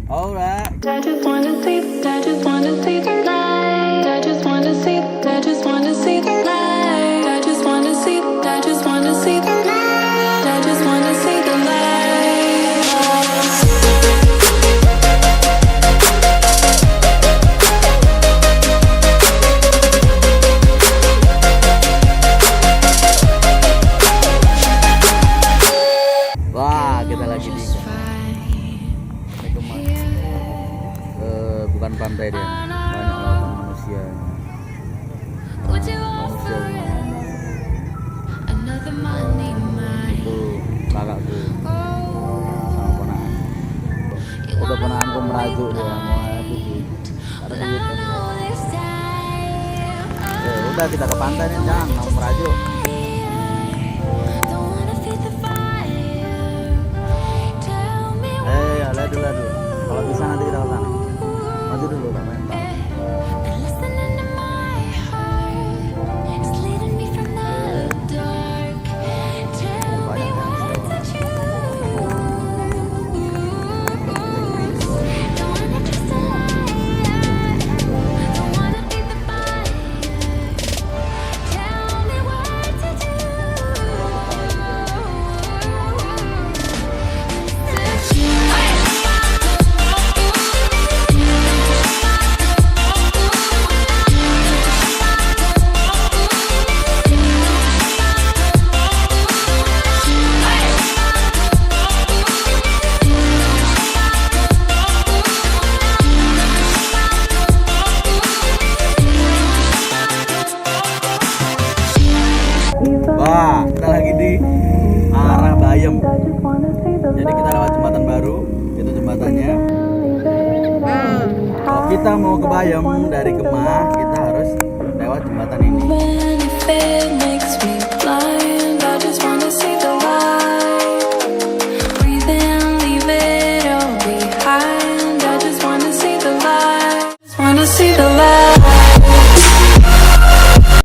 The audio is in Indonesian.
Alright. I just wanna see the light. I just wanna see the light. I just wanna see the light. I just wanna see the light. I just wanna see the light. Wah, kita lagi di bukan pantai dia, banyak lautan manusia. Itu kakakku sama ponakan. Itu ponakanku merajuk dia mau itu sih. Udah kita ke pantai nih, jangan mau merajuk. Lihat dulu. Kalau bisa nanti kita ke sana. Maju dulu, tak main tahu. Banyak yang Wah, kita lagi di arah Bayem. Jadi kita lewat jembatan baru, itu jembatannya. Kalau kita mau ke Bayem dari Kemah, kita harus lewat jembatan ini.